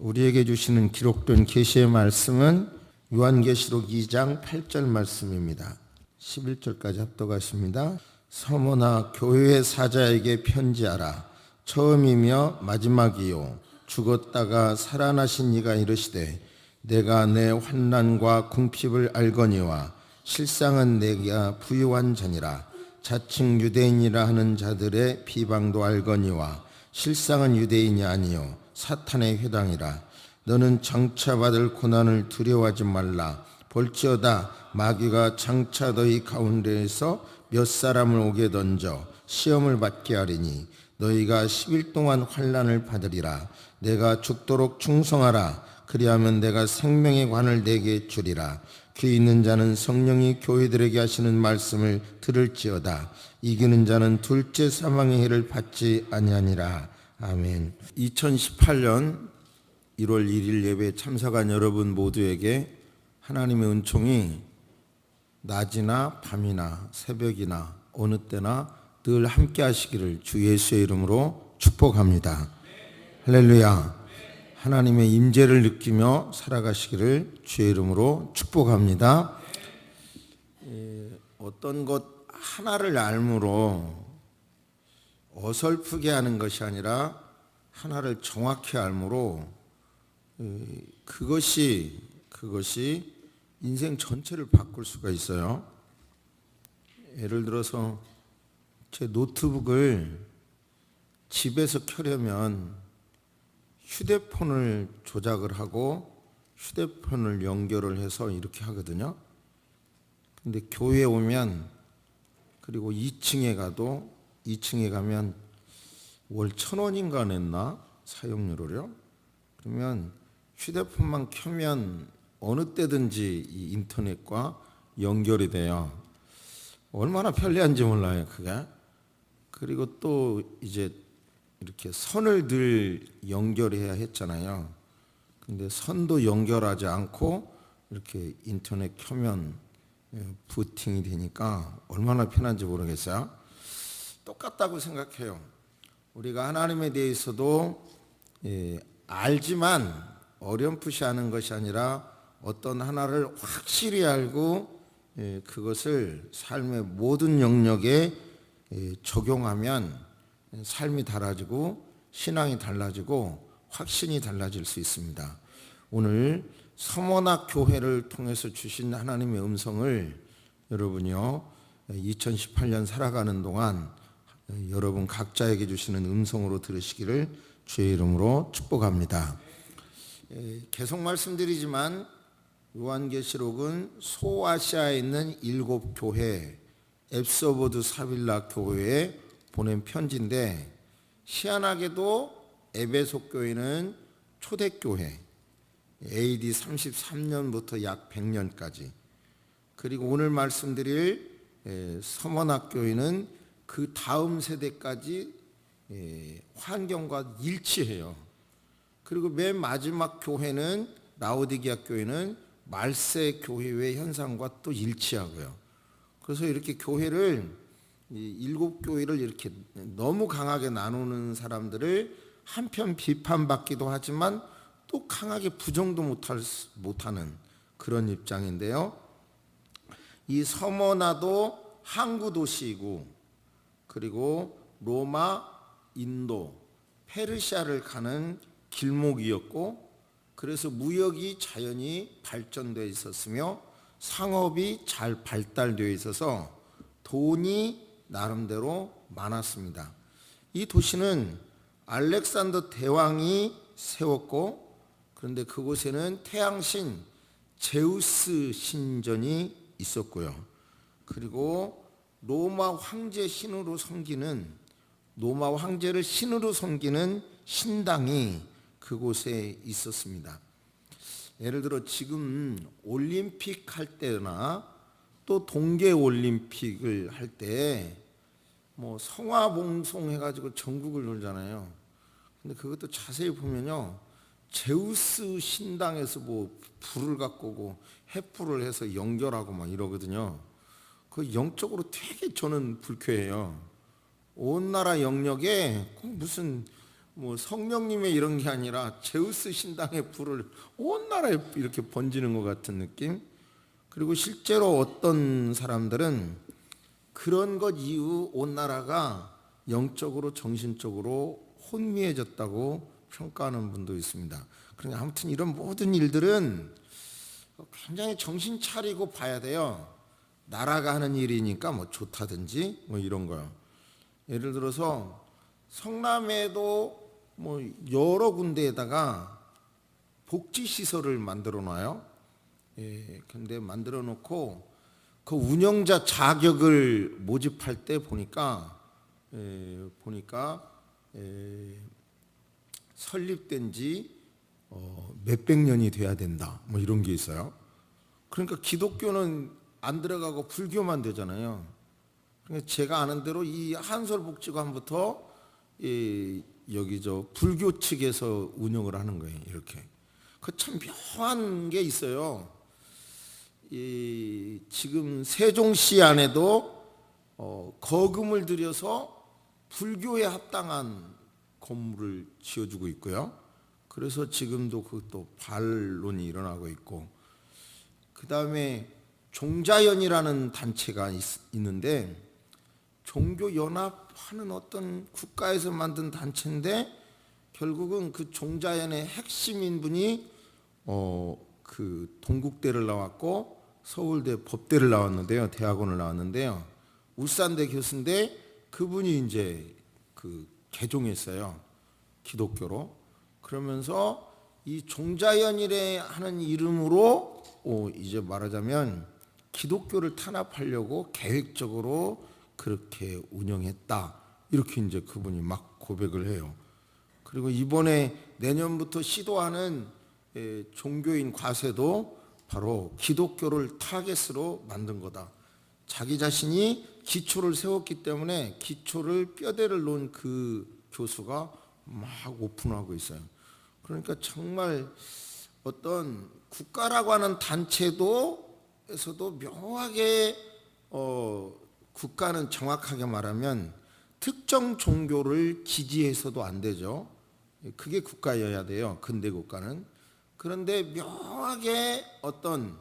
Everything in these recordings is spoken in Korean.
우리에게 주시는 기록된 계시의 말씀은 요한계시록 2장 8절 말씀입니다. 11절까지 합독하십니다. 서머나 교회의 사자에게 편지하라. 처음이며 마지막이요 죽었다가 살아나신 이가 이르시되 내가 내 환난과 궁핍을 알거니와 실상은 내가 부유한 자니라. 자칭 유대인이라 하는 자들의 비방도 알거니와 실상은 유대인이 아니요 사탄의 회당이라. 너는 장차 받을 고난을 두려워하지 말라. 볼지어다 마귀가 장차 너희 가운데에서 몇 사람을 오게 던져 시험을 받게 하리니 너희가 10일 동안 환난을 받으리라. 내가 죽도록 충성하라. 그리하면 내가 생명의 관을 내게 주리라. 귀 있는 자는 성령이 교회들에게 하시는 말씀을 들을지어다. 이기는 자는 둘째 사망의 해를 받지 아니하니라. 아멘. 2018년 1월 1일 예배에 참석한 여러분 모두에게 하나님의 은총이 낮이나 밤이나 새벽이나 어느 때나 늘 함께 하시기를 주 예수의 이름으로 축복합니다. 할렐루야. 하나님의 임재를 느끼며 살아가시기를 주의 이름으로 축복합니다. 어떤 것 하나를 알므로 어설프게 하는 것이 아니라 하나를 정확히 알므로 그것이 인생 전체를 바꿀 수가 있어요. 예를 들어서 제 노트북을 집에서 켜려면 휴대폰을 조작을 하고 휴대폰을 연결을 해서 이렇게 하거든요. 근데 교회에 오면 그리고 2층에 가면 월 1,000원인가 냈나? 사용료를요. 그러면 휴대폰만 켜면 어느 때든지 이 인터넷과 연결이 돼요. 얼마나 편리한지 몰라요, 그게. 그리고 또 이제 이렇게 선을 늘 연결해야 했잖아요. 근데 선도 연결하지 않고 이렇게 인터넷 켜면 부팅이 되니까 얼마나 편한지 모르겠어요. 똑같다고 생각해요. 우리가 하나님에 대해서도 알지만 어렴풋이 아는 것이 아니라 어떤 하나를 확실히 알고 그것을 삶의 모든 영역에 적용하면 삶이 달라지고 신앙이 달라지고 확신이 달라질 수 있습니다. 오늘 서머나 교회를 통해서 주신 하나님의 음성을 여러분이요 2018년 살아가는 동안 여러분 각자에게 주시는 음성으로 들으시기를 주의 이름으로 축복합니다. 계속 말씀드리지만 요한계시록은 소아시아에 있는 7교회 앱서버드 사빌라 교회에 보낸 편지인데 희한하게도 에베소 교회는 초대교회 AD 33년부터 약 100년까지 그리고 오늘 말씀드릴 서머나 교회는 그 다음 세대까지 환경과 일치해요. 그리고 맨 마지막 교회는 라오디게아 교회는 말세 교회의 현상과 또 일치하고요. 그래서 이렇게 교회를 이 7교회를 이렇게 너무 강하게 나누는 사람들을 한편 비판받기도 하지만 또 강하게 부정도 못하는 그런 입장인데요. 이 서머나도 항구 도시이고 그리고 로마, 인도, 페르시아를 가는 길목이었고 그래서 무역이 자연히 발전되어 있었으며 상업이 잘 발달되어 있어서 돈이 나름대로 많았습니다. 이 도시는 알렉산더 대왕이 세웠고 그런데 그곳에는 태양신 제우스 신전이 있었고요. 그리고 로마 황제 신으로 섬기는 로마 황제를 신으로 섬기는 신당이 그곳에 있었습니다. 예를 들어 지금 올림픽 할 때나 또 동계올림픽을 할 때 뭐 성화봉송 해가지고 전국을 돌잖아요. 근데 그것도 자세히 보면요 제우스 신당에서 뭐 불을 갖고 오고 횃불을 해서 연결하고 막 이러거든요. 그 영적으로 되게 저는 불쾌해요. 온 나라 영역에 무슨 뭐 성령님의 이런 게 아니라 제우스 신당의 불을 온 나라에 이렇게 번지는 것 같은 느낌. 그리고 실제로 어떤 사람들은 그런 것 이후 온 나라가 영적으로 정신적으로 혼미해졌다고 평가하는 분도 있습니다. 그러니까 아무튼 이런 모든 일들은 굉장히 정신 차리고 봐야 돼요. 나라가 하는 일이니까 뭐 좋다든지 뭐 이런 거요. 예를 들어서 성남에도 뭐 여러 군데에다가 복지 시설을 만들어 놔요. 근데 만들어 놓고 그 운영자 자격을 모집할 때 보니까 설립된 지 몇백 년이 돼야 된다. 뭐 이런 게 있어요. 그러니까 기독교는 안 들어가고 불교만 되잖아요. 그러니까 제가 아는 대로 이 한솔복지관부터 여기 저 불교 측에서 운영을 하는 거예요. 이렇게. 그 참 묘한 게 있어요. 지금 세종시 안에도 거금을 들여서 불교에 합당한 건물을 지어주고 있고요. 그래서 지금도 그것도 반론이 일어나고 있고, 그 다음에 종자연이라는 단체가 있는데 종교연합하는 어떤 국가에서 만든 단체인데 결국은 그 종자연의 핵심인 분이 그 동국대를 나왔고 서울대 법대를 나왔는데요, 대학원을 나왔는데요, 울산대 교수인데 그분이 이제 그 개종했어요, 기독교로. 그러면서 이 종자연이래 하는 이름으로 이제 말하자면 기독교를 탄압하려고 계획적으로 그렇게 운영했다, 이렇게 이제 그분이 막 고백을 해요. 그리고 이번에 내년부터 시도하는 종교인 과세도 바로 기독교를 타겟으로 만든 거다. 자기 자신이 기초를 세웠기 때문에 기초를 뼈대를 놓은 그 교수가 막 오픈하고 있어요. 그러니까 정말 어떤 국가라고 하는 단체도 에서도 묘하게 국가는 정확하게 말하면 특정 종교를 지지해서도 안 되죠. 그게 국가여야 돼요, 근대 국가는. 그런데 묘하게 어떤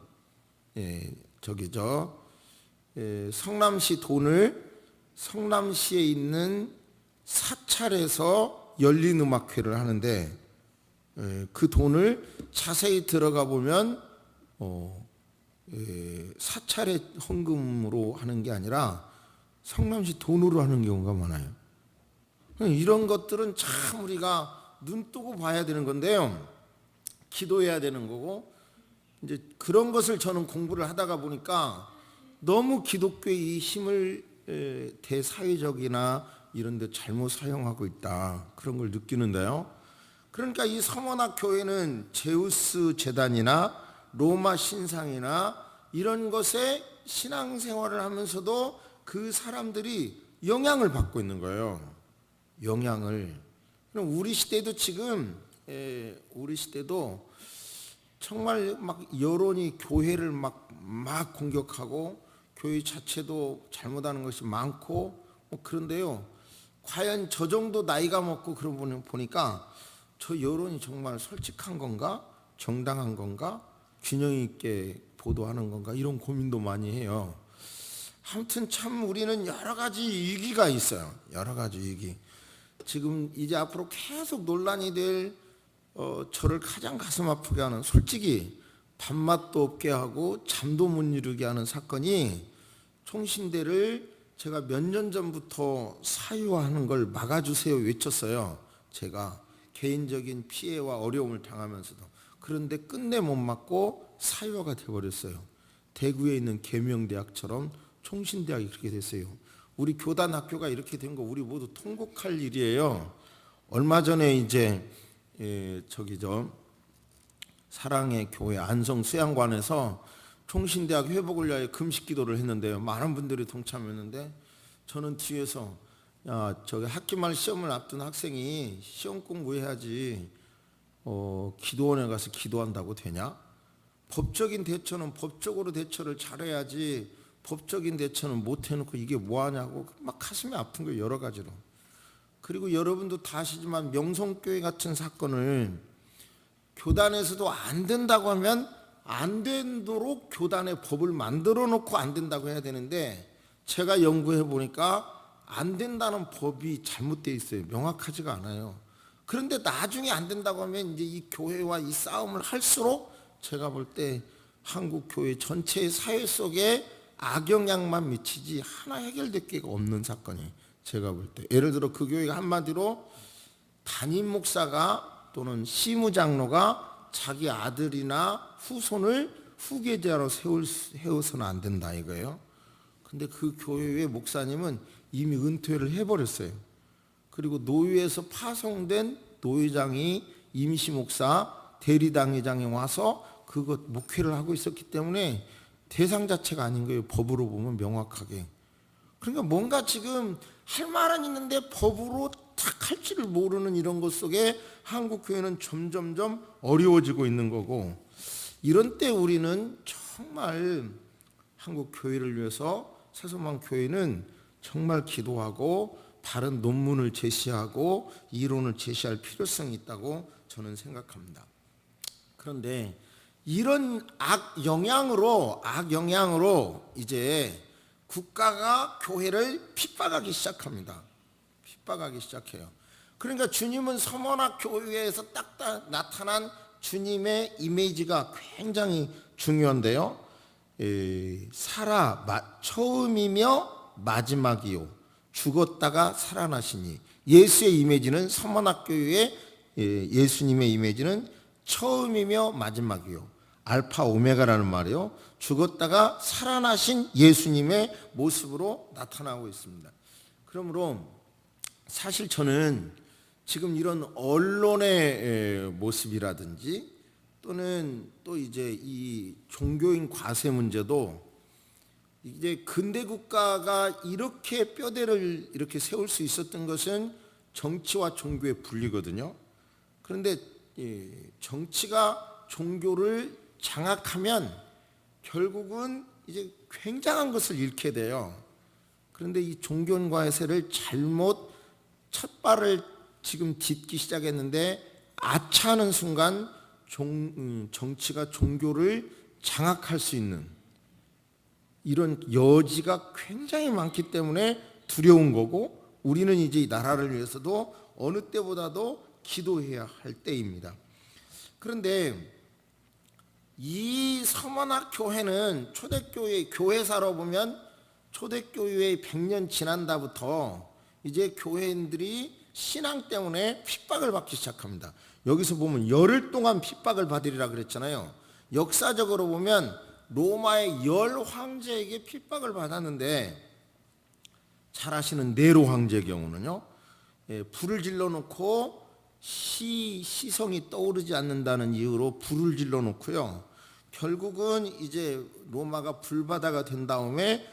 성남시 돈을 성남시에 있는 사찰에서 열린음악회를 하는데 그 돈을 자세히 들어가 보면 사찰의 헌금으로 하는 게 아니라 성남시 돈으로 하는 경우가 많아요. 이런 것들은 참 우리가 눈 뜨고 봐야 되는 건데요, 기도해야 되는 거고. 이제 그런 것을 저는 공부를 하다가 보니까 너무 기독교의 이 힘을 대사회적이나 이런 데 잘못 사용하고 있다, 그런 걸 느끼는데요. 그러니까 이 서머나 교회는 제우스 재단이나 로마 신상이나 이런 것에 신앙생활을 하면서도 그 사람들이 영향을 받고 있는 거예요. 영향을. 그럼 우리 시대도 지금 우리 시대도 정말 막 여론이 교회를 막 공격하고 교회 자체도 잘못하는 것이 많고 그런데요, 과연 저 정도 나이가 먹고 그런 분 보니까 저 여론이 정말 솔직한 건가, 정당한 건가, 균형 있게 보도하는 건가, 이런 고민도 많이 해요. 아무튼 참 우리는 여러 가지 위기가 있어요. 여러 가지 위기. 지금 이제 앞으로 계속 논란이 될 저를 가장 가슴 아프게 하는, 솔직히 밥맛도 없게 하고 잠도 못 이루게 하는 사건이, 총신대를 제가 몇 년 전부터 사유화하는 걸 막아주세요 외쳤어요. 제가 개인적인 피해와 어려움을 당하면서도. 그런데 끝내 못 막고 사유화가 돼버렸어요. 대구에 있는 계명대학처럼 총신대학이 그렇게 됐어요. 우리 교단 학교가 이렇게 된 거 우리 모두 통곡할 일이에요. 얼마 전에 이제 사랑의 교회 안성 수양관에서 총신대학 회복을 위하여 금식 기도를 했는데요, 많은 분들이 동참했는데 저는 뒤에서 학기말 시험을 앞둔 학생이 시험 공부해야지 기도원에 가서 기도한다고 되냐? 법적인 대처는 법적으로 대처를 잘해야지 법적인 대처는 못 해놓고 이게 뭐하냐고 막 가슴이 아픈 거예요, 여러 가지로. 그리고 여러분도 다 아시지만 명성교회 같은 사건을 교단에서도 안 된다고 하면 안 되도록 교단의 법을 만들어 놓고 안 된다고 해야 되는데, 제가 연구해 보니까 안 된다는 법이 잘못되어 있어요. 명확하지가 않아요. 그런데 나중에 안 된다고 하면 이제 이 교회와 이 싸움을 할수록 제가 볼 때 한국 교회 전체의 사회 속에 악영향만 미치지 하나 해결될 게 없는 사건이에요. 제가 볼 때 예를 들어 그 교회가 한마디로 담임 목사가 또는 시무장로가 자기 아들이나 후손을 후계자로 세워서는 안 된다 이거예요. 근데 그 교회의 목사님은 이미 은퇴를 해버렸어요. 그리고 노예에서 파송된 노회장이 임시 목사, 대리당회장이 와서 그것 목회를 하고 있었기 때문에 대상 자체가 아닌 거예요. 법으로 보면 명확하게. 그러니까 뭔가 지금 할 말은 있는데 법으로 탁 할지를 모르는 이런 것 속에 한국 교회는 점점점 어려워지고 있는 거고, 이런 때 우리는 정말 한국 교회를 위해서 새소망 교회는 정말 기도하고 바른 논문을 제시하고 이론을 제시할 필요성이 있다고 저는 생각합니다. 그런데 이런 악영향으로 이제 국가가 교회를 핍박하기 시작합니다. 핍박하기 시작해요. 그러니까 주님은 서머나 교회에서 딱 나타난 주님의 이미지가 굉장히 중요한데요. 처음이며 마지막이요, 죽었다가 살아나시니. 예수의 이미지는 서머나교회의 예수님의 이미지는 처음이며 마지막이요, 알파 오메가라는 말이요, 죽었다가 살아나신 예수님의 모습으로 나타나고 있습니다. 그러므로 사실 저는 지금 이런 언론의 모습이라든지 또는 또 이제 이 종교인 과세 문제도 이제 근대 국가가 이렇게 뼈대를 이렇게 세울 수 있었던 것은 정치와 종교의 분리거든요. 그런데 정치가 종교를 장악하면 결국은 이제 굉장한 것을 잃게 돼요. 그런데 이 종교인 과세를 잘못 첫 발을 지금 딛기 시작했는데 아차하는 순간 정치가 종교를 장악할 수 있는 이런 여지가 굉장히 많기 때문에 두려운 거고, 우리는 이제 이 나라를 위해서도 어느 때보다도 기도해야 할 때입니다. 그런데 이 서머나 교회는 초대교회 교회사로 보면 초대교회의 100년 지난다부터 이제 교회인들이 신앙 때문에 핍박을 받기 시작합니다. 여기서 보면 열흘 동안 핍박을 받으리라 그랬잖아요. 역사적으로 보면 로마의 10 황제에게 핍박을 받았는데, 잘 아시는 네로 황제의 경우는요, 불을 질러놓고 시성이 떠오르지 않는다는 이유로 불을 질러놓고요, 결국은 이제 로마가 불바다가 된 다음에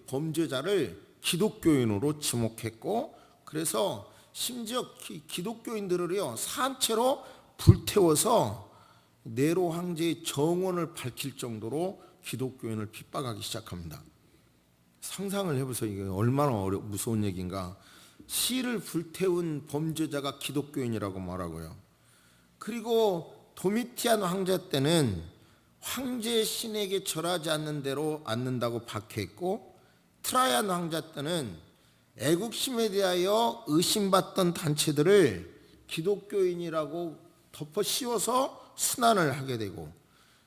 범죄자를 기독교인으로 지목했고, 그래서 심지어 기독교인들을요 산채로 불태워서 네로 황제의 정원을 밝힐 정도로 기독교인을 핍박하기 시작합니다. 상상을 해보세요. 이게 얼마나 무서운 얘기인가. 시를 불태운 범죄자가 기독교인이라고 말하고요. 그리고 도미티안 황제 때는 황제 신에게 절하지 않는다고 박해했고, 트라이안 황제 때는 애국심에 대하여 의심받던 단체들을 기독교인이라고 덮어 씌워서 순환을 하게 되고,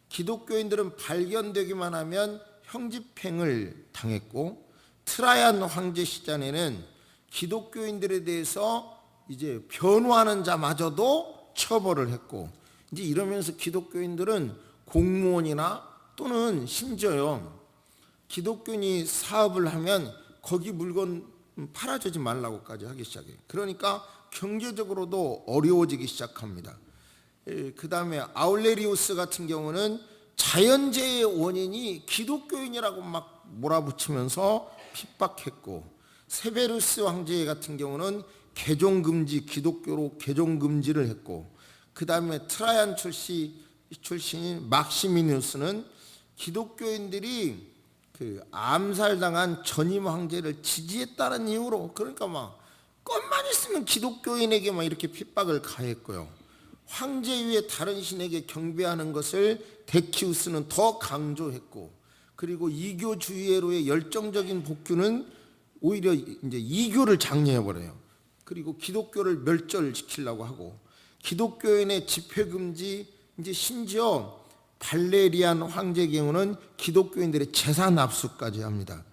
기독교인들은 발견되기만 하면 형집행을 당했고, 트라이안 황제 시절에는 기독교인들에 대해서 이제 변호하는 자마저도 처벌을 했고, 이제 이러면서 기독교인들은 공무원이나 또는 심지어요 기독교인이 사업을 하면 거기 물건 팔아주지 말라고까지 하기 시작해요. 그러니까 경제적으로도 어려워지기 시작합니다. 그 다음에 아울레리우스 같은 경우는 자연재해의 원인이 기독교인이라고 막 몰아붙이면서 핍박했고, 세베루스 황제 같은 경우는 개종금지, 기독교로 개종금지를 했고, 그 다음에 트라이안 출신인 막시미누스는 기독교인들이 암살당한 전임 황제를 지지했다는 이유로, 그러니까 막 것만 있으면 기독교인에게 막 이렇게 핍박을 가했고요. 황제 위에 다른 신에게 경배하는 것을 데키우스는 더 강조했고, 그리고 이교주의로의 열정적인 복귀는 오히려 이제 이교를 장려해버려요. 그리고 기독교를 멸절시키려고 하고, 기독교인의 집회 금지, 이제 심지어 발레리안 황제의 경우는 기독교인들의 재산 압수까지 합니다.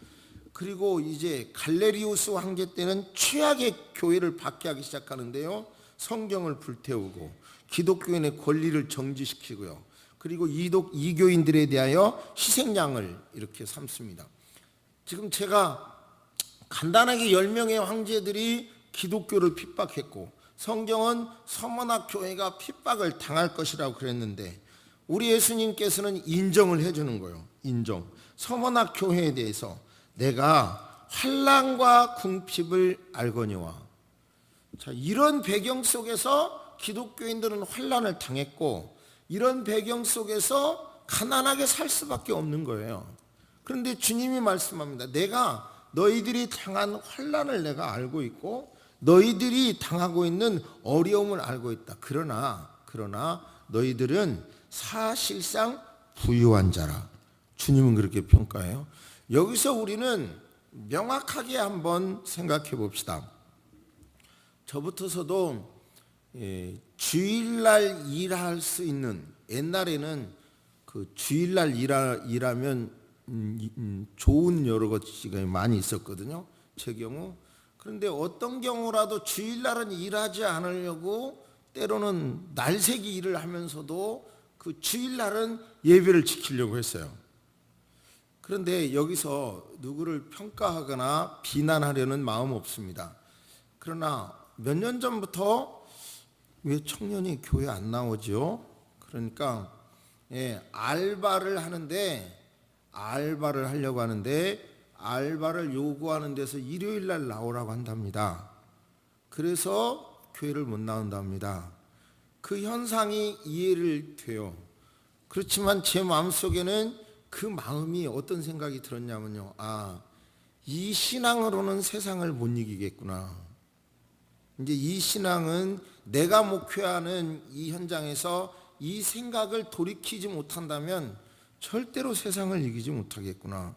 그리고 이제 갈레리우스 황제 때는 최악의 교회를 박해하기 시작하는데요. 성경을 불태우고 기독교인의 권리를 정지시키고요. 그리고 이교인들에 대하여 희생양을 이렇게 삼습니다. 지금 제가 간단하게 10명의 황제들이 기독교를 핍박했고, 성경은 서머나 교회가 핍박을 당할 것이라고 그랬는데, 우리 예수님께서는 인정을 해주는 거예요. 인정. 서머나 교회에 대해서 내가 환난과 궁핍을 알거니와. 자, 이런 배경 속에서 기독교인들은 환난을 당했고, 이런 배경 속에서 가난하게 살 수밖에 없는 거예요. 그런데 주님이 말씀합니다. 내가 너희들이 당한 환난을 내가 알고 있고, 너희들이 당하고 있는 어려움을 알고 있다. 그러나 너희들은 사실상 부유한 자라. 주님은 그렇게 평가해요. 여기서 우리는 명확하게 한번 생각해 봅시다. 저부터서도 주일날 일할 수 있는, 옛날에는 그 주일날 일하면 좋은 여러 가지가 많이 있었거든요. 제 경우. 그런데 어떤 경우라도 주일날은 일하지 않으려고 때로는 날새기 일을 하면서도 그 주일날은 예배를 지키려고 했어요. 그런데 여기서 누구를 평가하거나 비난하려는 마음 없습니다. 그러나 몇 년 전부터 왜 청년이 교회 안 나오죠? 그러니까 알바를 하려고 하는데 알바를 요구하는 데서 일요일 날 나오라고 한답니다. 그래서 교회를 못 나온답니다. 그 현상이 이해를 돼요. 그렇지만 제 마음속에는 그 마음이 어떤 생각이 들었냐면요. 이 신앙으로는 세상을 못 이기겠구나. 이제 이 신앙은 내가 목회하는 이 현장에서 이 생각을 돌이키지 못한다면 절대로 세상을 이기지 못하겠구나.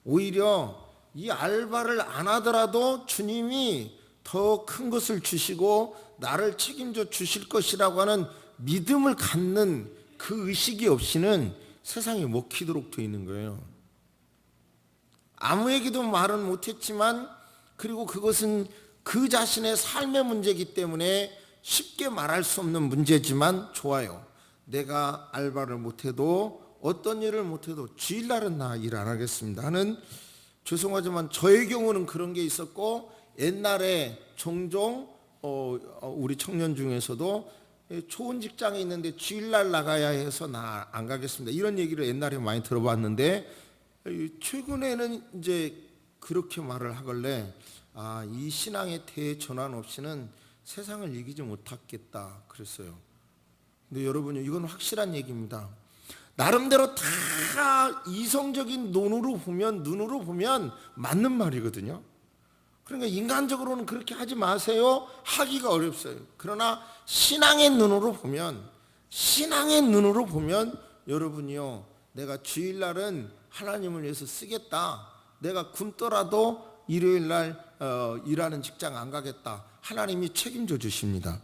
오히려 이 알바를 안 하더라도 주님이 더 큰 것을 주시고 나를 책임져 주실 것이라고 하는 믿음을 갖는 그 의식이 없이는 세상에 먹히도록 되어 있는 거예요. 아무에게도 말은 못했지만, 그리고 그것은 그 자신의 삶의 문제이기 때문에 쉽게 말할 수 없는 문제지만 좋아요. 내가 알바를 못해도, 어떤 일을 못해도 주일날은 나 일 안 하겠습니다 하는, 죄송하지만 저의 경우는 그런 게 있었고, 옛날에 종종 우리 청년 중에서도 좋은 직장에 있는데 주일날 나가야 해서 나 안 가겠습니다 이런 얘기를 옛날에 많이 들어봤는데, 최근에는 이제 그렇게 말을 하길래 이 신앙의 대전환 없이는 세상을 이기지 못하겠다 그랬어요. 근데 여러분, 이건 확실한 얘기입니다. 나름대로 다 이성적인 눈으로 보면 맞는 말이거든요. 그러니까 인간적으로는 그렇게 하지 마세요 하기가 어렵어요. 그러나 신앙의 눈으로 보면 여러분이요, 내가 주일날은 하나님을 위해서 쓰겠다, 내가 굶더라도 일요일날 일하는 직장 안 가겠다, 하나님이 책임져 주십니다.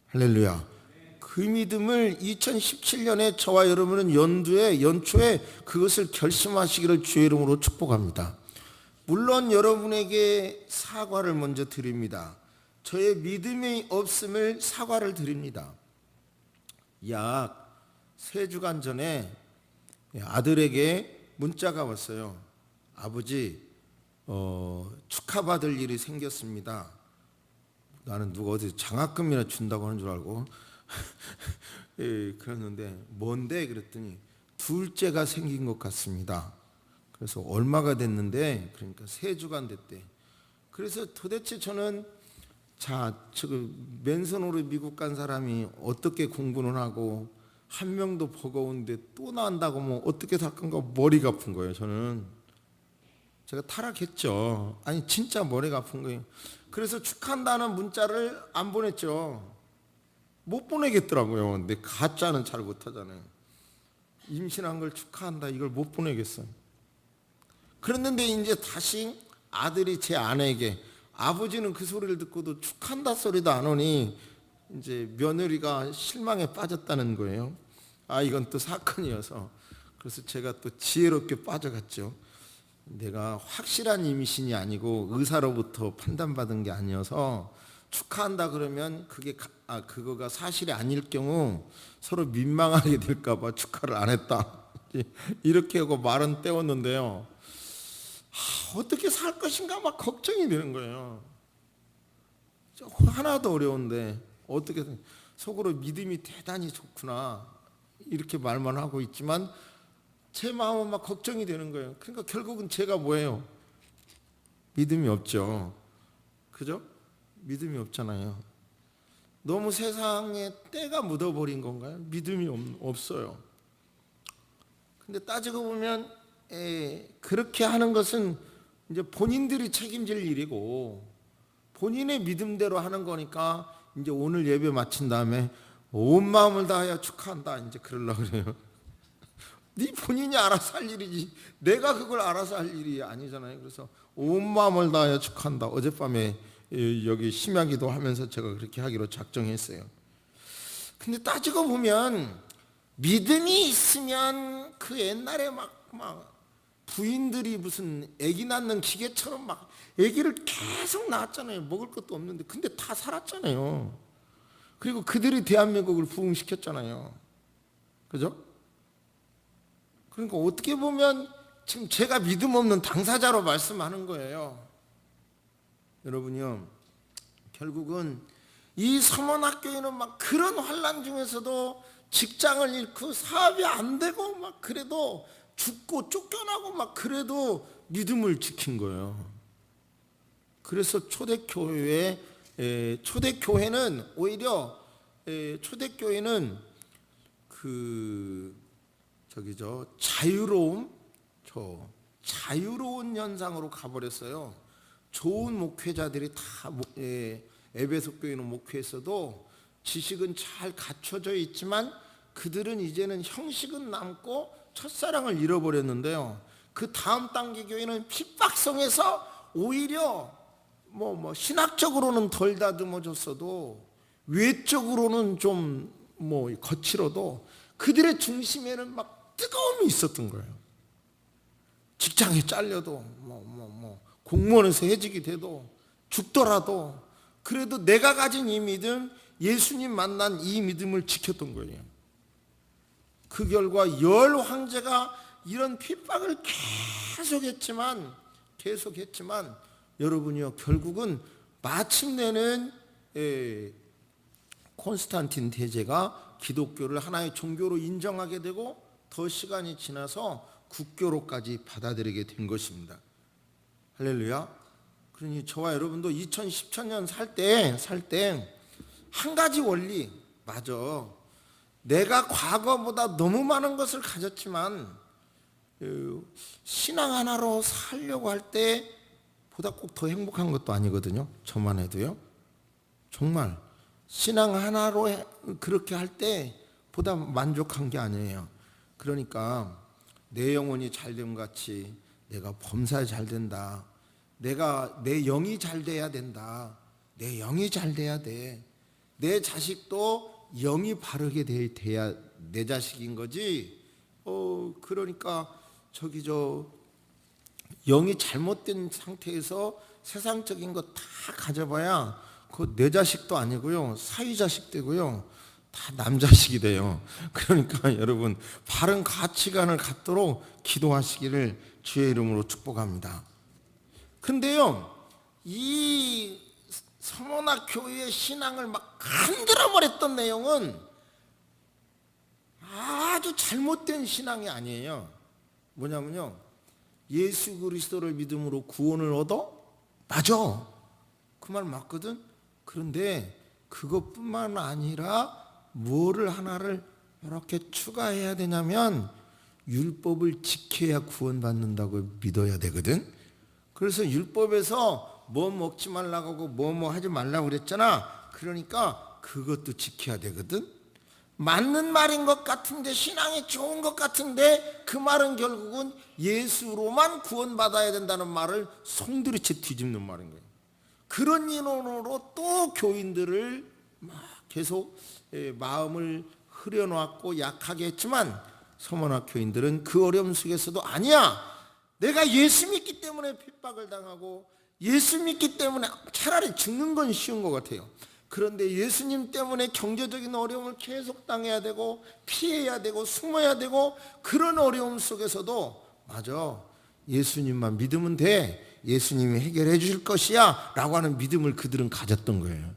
할렐루야. 그 믿음을 2017년에 저와 여러분은 연초에 그것을 결심하시기를 주의 이름으로 축복합니다. 물론 여러분에게 사과를 먼저 드립니다. 저의 믿음이 없음을 사과를 드립니다. 약 3주간 전에 아들에게 문자가 왔어요. 아버지, 축하받을 일이 생겼습니다. 나는 누가 어디 장학금이나 준다고 하는 줄 알고 그랬는데, 뭔데? 그랬더니 둘째가 생긴 것 같습니다. 그래서 얼마가 됐는데, 그러니까 3주간 됐대. 그래서 도대체 저는 맨손으로 미국 간 사람이 어떻게 공부는 하고 한 명도 버거운데 또 나온다고 뭐 어떻게 살 건가, 머리가 아픈 거예요. 제가 타락했죠. 진짜 머리가 아픈 거예요. 그래서 축하한다는 문자를 안 보냈죠. 못 보내겠더라고요. 근데 가짜는 잘 못하잖아요. 임신한 걸 축하한다 이걸 못 보내겠어요. 그랬는데 이제 다시 아들이 제 아내에게, 아버지는 그 소리를 듣고도 축하한다 소리도 안 오니 이제 며느리가 실망에 빠졌다는 거예요. 아, 이건 또 사건이어서. 그래서 제가 또 지혜롭게 빠져갔죠. 내가 확실한 임신이 아니고 의사로부터 판단받은 게 아니어서 축하한다 그러면 그거가 사실이 아닐 경우 서로 민망하게 될까 봐 축하를 안 했다. 이렇게 하고 말은 떼었는데요. 어떻게 살 것인가 막 걱정이 되는 거예요. 하나도 어려운데 어떻게 속으로 믿음이 대단히 좋구나 이렇게 말만 하고 있지만 제 마음은 막 걱정이 되는 거예요. 그러니까 결국은 제가 뭐예요? 믿음이 없죠. 그죠? 믿음이 없잖아요. 너무 세상에 때가 묻어버린 건가요? 믿음이 없어요. 근데 따지고 보면 그렇게 하는 것은 이제 본인들이 책임질 일이고 본인의 믿음대로 하는 거니까 이제 오늘 예배 마친 다음에 온 마음을 다하여 축하한다 이제 그러려고 그래요. 네 본인이 알아서 할 일이지 내가 그걸 알아서 할 일이 아니잖아요. 그래서 온 마음을 다하여 축하한다. 어젯밤에 여기 심야기도 하면서 제가 그렇게 하기로 작정했어요. 근데 따지고 보면 믿음이 있으면 그 옛날에 막 부인들이 무슨 아기 낳는 기계처럼 막 아기를 계속 낳았잖아요. 먹을 것도 없는데 근데 다 살았잖아요. 그리고 그들이 대한민국을 부흥시켰잖아요. 그죠? 그러니까 어떻게 보면 지금 제가 믿음 없는 당사자로 말씀하는 거예요. 여러분요, 결국은 이 서문학교에는 막 그런 환난 중에서도 직장을 잃고 사업이 안 되고 막 그래도 죽고 쫓겨나고 막 그래도 믿음을 지킨 거예요. 그래서 초대교회는 오히려 초대교회는 자유로운 현상으로 가버렸어요. 좋은 목회자들이 다 에베소 교회는 목회했어도 지식은 잘 갖춰져 있지만 그들은 이제는 형식은 남고 첫사랑을 잃어버렸는데요. 그 다음 단계 교회는 핍박성에서 오히려 신학적으로는 덜 다듬어졌어도 외적으로는 좀 거칠어도 그들의 중심에는 막 뜨거움이 있었던 거예요. 직장에 잘려도 공무원에서 해직이 돼도 죽더라도 그래도 내가 가진 이 믿음, 예수님 만난 이 믿음을 지켰던 거예요. 그 결과 열 황제가 이런 핍박을 계속했지만 여러분이요, 결국은 마침내는 콘스탄틴 대제가 기독교를 하나의 종교로 인정하게 되고 더 시간이 지나서 국교로까지 받아들이게 된 것입니다. 할렐루야. 그러니 저와 여러분도 2010년 살 때 한 가지 원리, 맞아. 내가 과거보다 너무 많은 것을 가졌지만 신앙 하나로 살려고 할 때 보다 꼭 더 행복한 것도 아니거든요. 저만 해도요. 정말 신앙 하나로 그렇게 할 때 보다 만족한 게 아니에요. 그러니까 내 영혼이 잘됨 같이 내가 범사에 잘 된다. 내 영이 잘 돼야 된다. 내 영이 잘 돼야 돼. 내 자식도 영이 바르게 돼야 내 자식인 거지. 그러니까 영이 잘못된 상태에서 세상적인 거 다 가져봐야 그거 내 자식도 아니고요. 사위 자식 되고요. 다 남자식이 돼요. 그러니까 여러분 바른 가치관을 갖도록 기도하시기를 주의 이름으로 축복합니다. 근데요, 이 서문학 교회의 신앙을 막 흔들어버렸던 내용은 아주 잘못된 신앙이 아니에요. 뭐냐면요, 예수 그리스도를 믿음으로 구원을 얻어? 맞아. 그 말 맞거든. 그런데 그것뿐만 아니라 뭐를 하나를 이렇게 추가해야 되냐면 율법을 지켜야 구원받는다고 믿어야 되거든. 그래서 율법에서 뭐 먹지 말라고 하고 뭐 하지 말라고 그랬잖아. 그러니까 그것도 지켜야 되거든. 맞는 말인 것 같은데, 신앙이 좋은 것 같은데, 그 말은 결국은 예수로만 구원받아야 된다는 말을 송두리째 뒤집는 말인 거예요. 그런 인원으로 또 교인들을 막 계속 마음을 흐려놓았고 약하게 했지만, 서머나 교인들은 그 어려움 속에서도 아니야, 내가 예수 믿기 때문에 핍박을 당하고 예수 믿기 때문에 차라리 죽는 건 쉬운 것 같아요. 그런데 예수님 때문에 경제적인 어려움을 계속 당해야 되고 피해야 되고 숨어야 되고, 그런 어려움 속에서도 맞아, 예수님만 믿으면 돼, 예수님이 해결해 주실 것이야 라고 하는 믿음을 그들은 가졌던 거예요.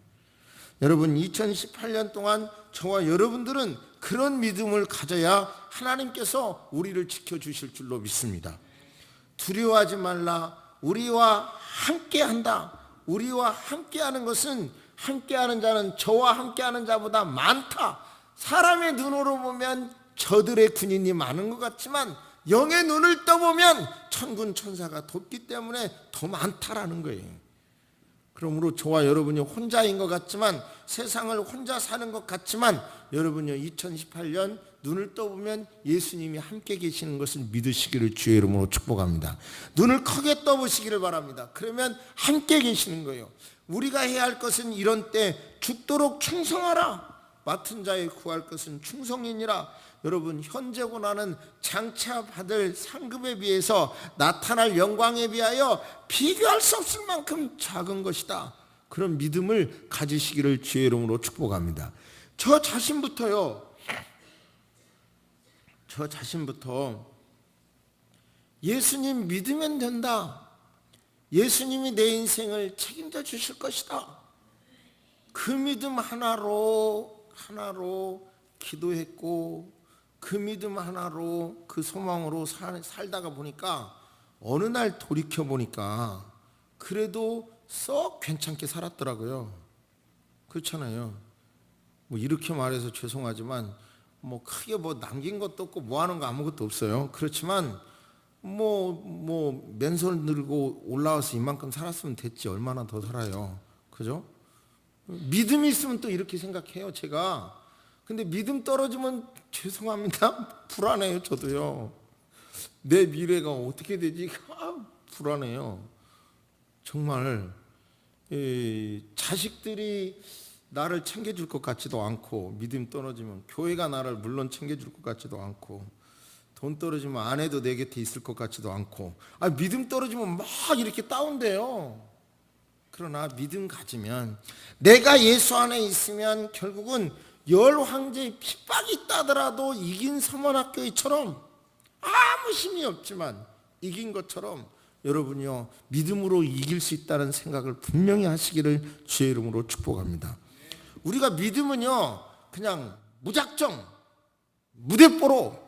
여러분, 2018년 동안 저와 여러분들은 그런 믿음을 가져야 하나님께서 우리를 지켜주실 줄로 믿습니다. 두려워하지 말라, 우리와 함께한다. 우리와 함께하는 것은, 함께하는 자는 저와 함께하는 자보다 많다. 사람의 눈으로 보면 저들의 군인이 많은 것 같지만 영의 눈을 떠보면 천군 천사가 돕기 때문에 더 많다라는 거예요. 그러므로 저와 여러분이 혼자인 것 같지만, 세상을 혼자 사는 것 같지만, 여러분이 2018년 눈을 떠보면 예수님이 함께 계시는 것을 믿으시기를 주의 이름으로 축복합니다. 눈을 크게 떠보시기를 바랍니다. 그러면 함께 계시는 거예요. 우리가 해야 할 것은 이런 때 죽도록 충성하라. 맡은 자에 구할 것은 충성이니라. 여러분, 현재 고난은 장차 받을 상급에 비해서 나타날 영광에 비하여 비교할 수 없을 만큼 작은 것이다. 그런 믿음을 가지시기를 주의 이름으로 축복합니다. 저 자신부터 예수님 믿으면 된다. 예수님이 내 인생을 책임져 주실 것이다. 그 믿음 하나로 기도했고, 그 믿음 하나로 그 소망으로 살다가 보니까 어느 날 돌이켜 보니까 그래도 썩 괜찮게 살았더라고요. 그렇잖아요. 뭐 이렇게 말해서 죄송하지만 뭐 크게 뭐 남긴 것도 없고 뭐 하는 거 아무것도 없어요. 그렇지만 뭐 맨손 들고 올라와서 이만큼 살았으면 됐지, 얼마나 더 살아요. 그죠? 믿음이 있으면 또 이렇게 생각해요, 제가. 근데 믿음 떨어지면 죄송합니다, 불안해요. 저도요. 내 미래가 어떻게 되지? 불안해요. 정말 자식들이 나를 챙겨줄 것 같지도 않고, 믿음 떨어지면 교회가 나를 물론 챙겨줄 것 같지도 않고, 돈 떨어지면 아내도 내 곁에 있을 것 같지도 않고, 믿음 떨어지면 막 이렇게 다운돼요. 그러나 믿음 가지면, 내가 예수 안에 있으면 결국은 열 황제의 핍박이 있다 하더라도 이긴 서문학교처럼 아무 힘이 없지만 이긴 것처럼 여러분이요, 믿음으로 이길 수 있다는 생각을 분명히 하시기를 주의 이름으로 축복합니다. 우리가 믿음은요, 그냥 무작정 무대뽀로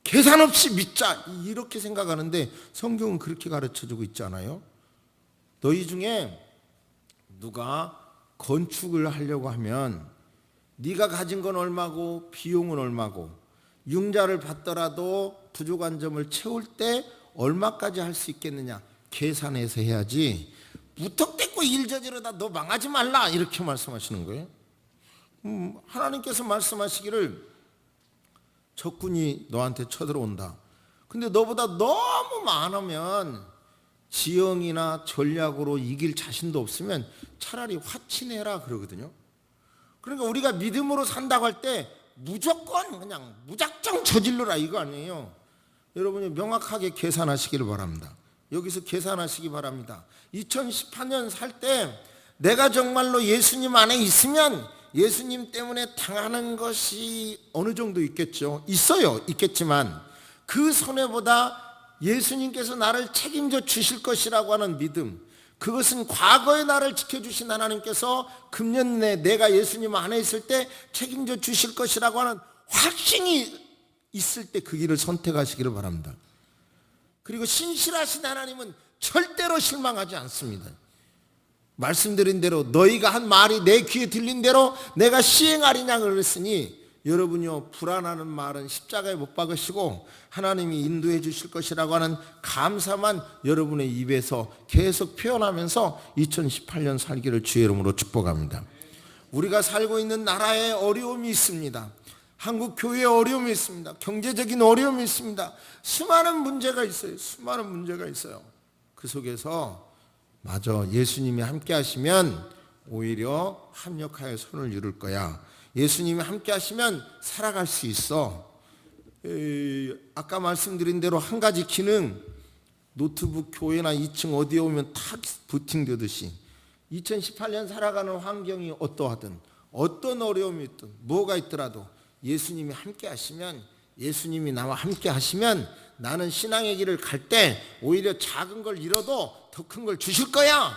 계산 없이 믿자 이렇게 생각하는데, 성경은 그렇게 가르쳐주고 있지 않아요? 너희 중에 누가 건축을 하려고 하면 네가 가진 건 얼마고 비용은 얼마고, 융자를 받더라도 부족한 점을 채울 때 얼마까지 할 수 있겠느냐 계산해서 해야지, 무턱대고 일 저지르다 너 망하지 말라 이렇게 말씀하시는 거예요. 하나님께서 말씀하시기를 적군이 너한테 쳐들어온다. 근데 너보다 너무 많으면 지형이나 전략으로 이길 자신도 없으면 차라리 화친해라 그러거든요. 그러니까 우리가 믿음으로 산다고 할 때 무조건 그냥 무작정 저질러라 이거 아니에요. 여러분이 명확하게 계산하시기를 바랍니다. 여기서 계산하시기 바랍니다. 2018년 살 때 내가 정말로 예수님 안에 있으면 예수님 때문에 당하는 것이 어느 정도 있겠죠. 있겠지만 그 손해보다 예수님께서 나를 책임져 주실 것이라고 하는 믿음, 그것은 과거의 나를 지켜주신 하나님께서 금년 내 내가 예수님 안에 있을 때 책임져 주실 것이라고 하는 확신이 있을 때 그 길을 선택하시기를 바랍니다. 그리고 신실하신 하나님은 절대로 실망하지 않습니다. 말씀드린 대로 너희가 한 말이 내 귀에 들린 대로 내가 시행하리냐 그랬으니, 여러분이요, 불안하는 말은 십자가에 못 박으시고 하나님이 인도해 주실 것이라고 하는 감사만 여러분의 입에서 계속 표현하면서 2018년 살기를 주의 이름으로 축복합니다. 우리가 살고 있는 나라에 어려움이 있습니다. 한국 교회에 어려움이 있습니다. 경제적인 어려움이 있습니다. 수많은 문제가 있어요. 수많은 문제가 있어요. 그 속에서 마저 예수님이 함께 하시면 오히려 합력하여 손을 이룰 거야. 예수님이 함께 하시면 살아갈 수 있어. 아까 말씀드린 대로 한 가지 기능, 노트북 교회나 2층 어디에 오면 탁 부팅되듯이 2018년 살아가는 환경이 어떠하든 어떤 어려움이 있든 뭐가 있더라도 예수님이 함께 하시면, 예수님이 나와 함께 하시면 나는 신앙의 길을 갈 때 오히려 작은 걸 잃어도 더 큰 걸 주실 거야.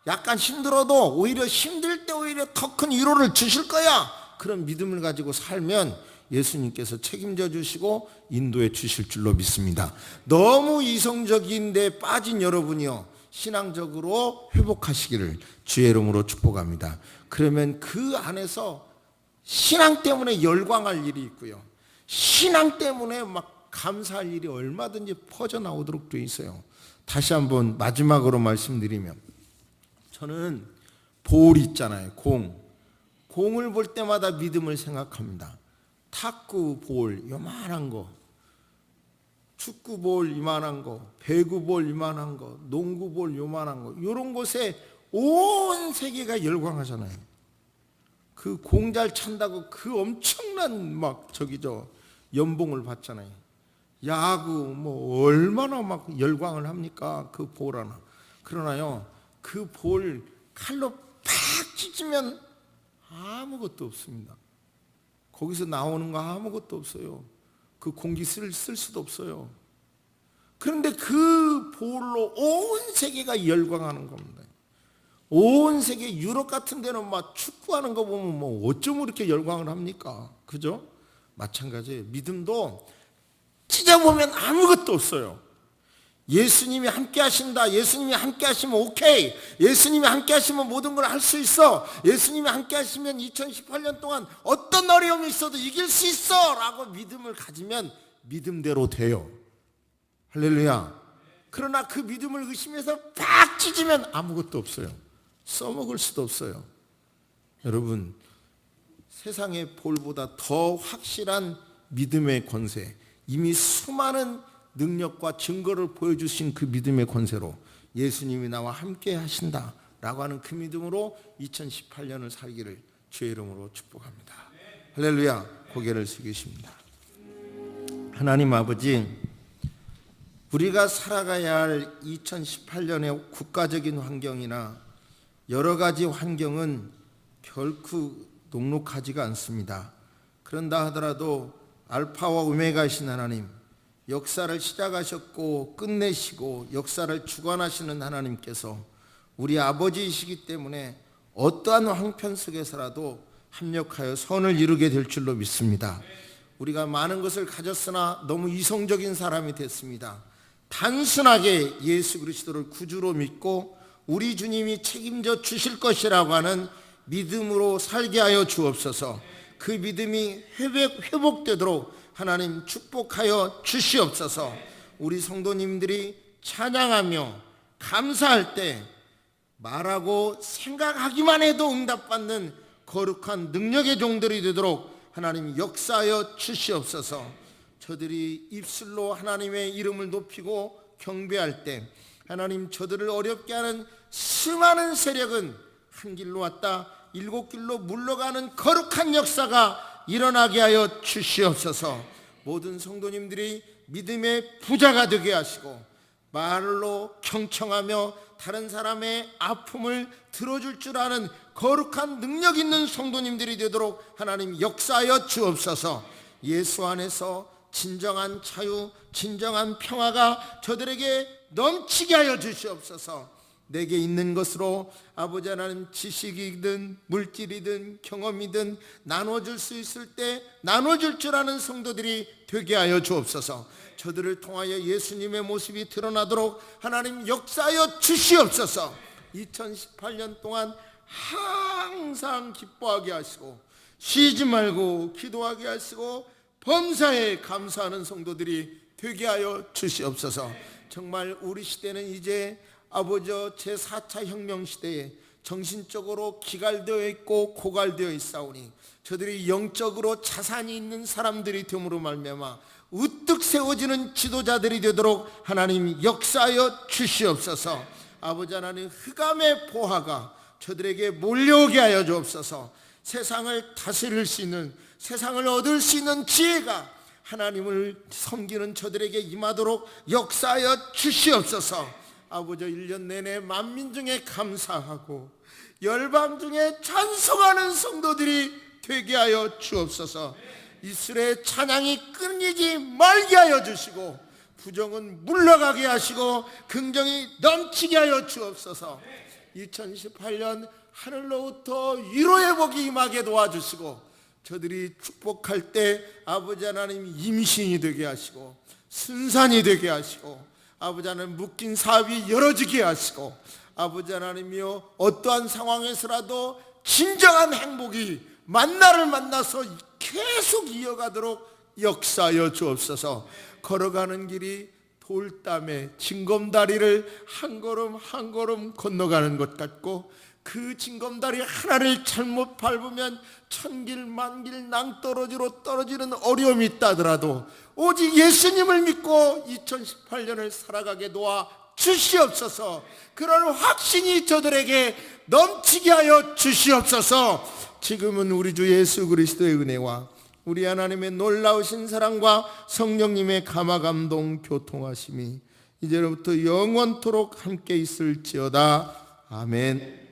약간 힘들어도 오히려 힘들 때 오히려 더 큰 위로를 주실 거야. 그런 믿음을 가지고 살면 예수님께서 책임져 주시고 인도해 주실 줄로 믿습니다. 너무 이성적인 데 빠진 여러분이요, 신앙적으로 회복하시기를 주의 이름으로 축복합니다. 그러면 그 안에서 신앙 때문에 열광할 일이 있고요, 신앙 때문에 막 감사할 일이 얼마든지 퍼져나오도록 되어 있어요. 다시 한번 마지막으로 말씀드리면, 저는 볼 있잖아요. 공을 볼 때마다 믿음을 생각합니다. 탁구 볼 요만한 거, 축구 볼 이만한 거, 배구 볼 이만한 거, 농구 볼 요만한 거, 이런 곳에 온 세계가 열광하잖아요. 그 공 잘 찬다고 그 엄청난 막 연봉을 받잖아요. 야구 뭐 얼마나 막 열광을 합니까? 그 볼 하나. 그러나요, 그 볼 칼로 팍 찢으면 아무것도 없습니다. 거기서 나오는 거 아무것도 없어요. 그 공기 쓸 수도 없어요. 그런데 그 볼로 온 세계가 열광하는 겁니다. 온 세계, 유럽 같은 데는 막 축구하는 거 보면 뭐 어쩜 이렇게 열광을 합니까? 그죠? 마찬가지예요. 믿음도 찢어보면 아무것도 없어요. 예수님이 함께 하신다. 예수님이 함께 하시면 오케이. 예수님이 함께 하시면 모든 걸 할 수 있어. 예수님이 함께 하시면 2018년 동안 어떤 어려움이 있어도 이길 수 있어 라고 믿음을 가지면 믿음대로 돼요. 할렐루야. 그러나 그 믿음을 의심해서 팍 찢으면 아무것도 없어요. 써먹을 수도 없어요. 여러분, 세상의 볼보다 더 확실한 믿음의 권세, 이미 수많은 능력과 증거를 보여주신 그 믿음의 권세로 예수님이 나와 함께 하신다라고 하는 그 믿음으로 2018년을 살기를 주의 이름으로 축복합니다. 할렐루야. 고개를 숙이십니다. 하나님 아버지, 우리가 살아가야 할 2018년의 국가적인 환경이나 여러 가지 환경은 결코 녹록하지가 않습니다. 그런다 하더라도 알파와 오메가이신 하나님, 역사를 시작하셨고 끝내시고 역사를 주관하시는 하나님께서 우리 아버지이시기 때문에 어떠한 황편 속에서라도 합력하여 선을 이루게 될 줄로 믿습니다. 우리가 많은 것을 가졌으나 너무 이성적인 사람이 됐습니다. 단순하게 예수 그리스도를 구주로 믿고 우리 주님이 책임져 주실 것이라고 하는 믿음으로 살게 하여 주옵소서. 그 믿음이 회복되도록 하나님 축복하여 주시옵소서. 우리 성도님들이 찬양하며 감사할 때 말하고 생각하기만 해도 응답받는 거룩한 능력의 종들이 되도록 하나님 역사하여 주시옵소서. 저들이 입술로 하나님의 이름을 높이고 경배할 때 하나님, 저들을 어렵게 하는 수많은 세력은 한 길로 왔다 7길로 물러가는 거룩한 역사가 일어나게 하여 주시옵소서. 모든 성도님들이 믿음의 부자가 되게 하시고 말로 경청하며 다른 사람의 아픔을 들어줄 줄 아는 거룩한 능력 있는 성도님들이 되도록 하나님 역사하여 주옵소서. 예수 안에서 진정한 자유, 진정한 평화가 저들에게 넘치게 하여 주시옵소서. 내게 있는 것으로 아버지 하나님, 지식이든 물질이든 경험이든 나눠줄 수 있을 때 나눠줄 줄 아는 성도들이 되게 하여 주옵소서. 저들을 통하여 예수님의 모습이 드러나도록 하나님 역사하여 주시옵소서. 2018년 동안 항상 기뻐하게 하시고 쉬지 말고 기도하게 하시고 범사에 감사하는 성도들이 되게 하여 주시옵소서. 정말 우리 시대는 이제 아버지 제4차 혁명 시대에 정신적으로 기갈되어 있고 고갈되어 있사오니 저들이 영적으로 자산이 있는 사람들이 됨으로 말미암아 우뚝 세워지는 지도자들이 되도록 하나님 역사하여 주시옵소서. 아버지 하나님, 흑암의 보화가 저들에게 몰려오게 하여 주옵소서. 세상을 다스릴 수 있는, 세상을 얻을 수 있는 지혜가 하나님을 섬기는 저들에게 임하도록 역사하여 주시옵소서. 아버지, 1년 내내 만민 중에 감사하고 열방 중에 찬송하는 성도들이 되게 하여 주옵소서. 이스라엘의 찬양이 끊이지 말게 하여 주시고 부정은 물러가게 하시고 긍정이 넘치게 하여 주옵소서. 2018년 하늘로부터 위로의 복이 임하게 도와주시고 저들이 축복할 때 아버지 하나님 임신이 되게 하시고 순산이 되게 하시고 아버지 하나님 묶인 사업이 열어지게 하시고 아버지 하나님이여 어떠한 상황에서라도 진정한 행복이 만나를 만나서 계속 이어가도록 역사하여 주옵소서. 걸어가는 길이 돌담에 징검다리를 한 걸음 한 걸음 건너가는 것 같고 그 징검다리 하나를 잘못 밟으면 천길 만길 낭떠러지로 떨어지는 어려움이 있다 하더라도 오직 예수님을 믿고 2018년을 살아가게 도와 주시옵소서. 그런 확신이 저들에게 넘치게 하여 주시옵소서. 지금은 우리 주 예수 그리스도의 은혜와 우리 하나님의 놀라우신 사랑과 성령님의 감화감동 교통하심이 이제로부터 영원토록 함께 있을지어다. 아멘.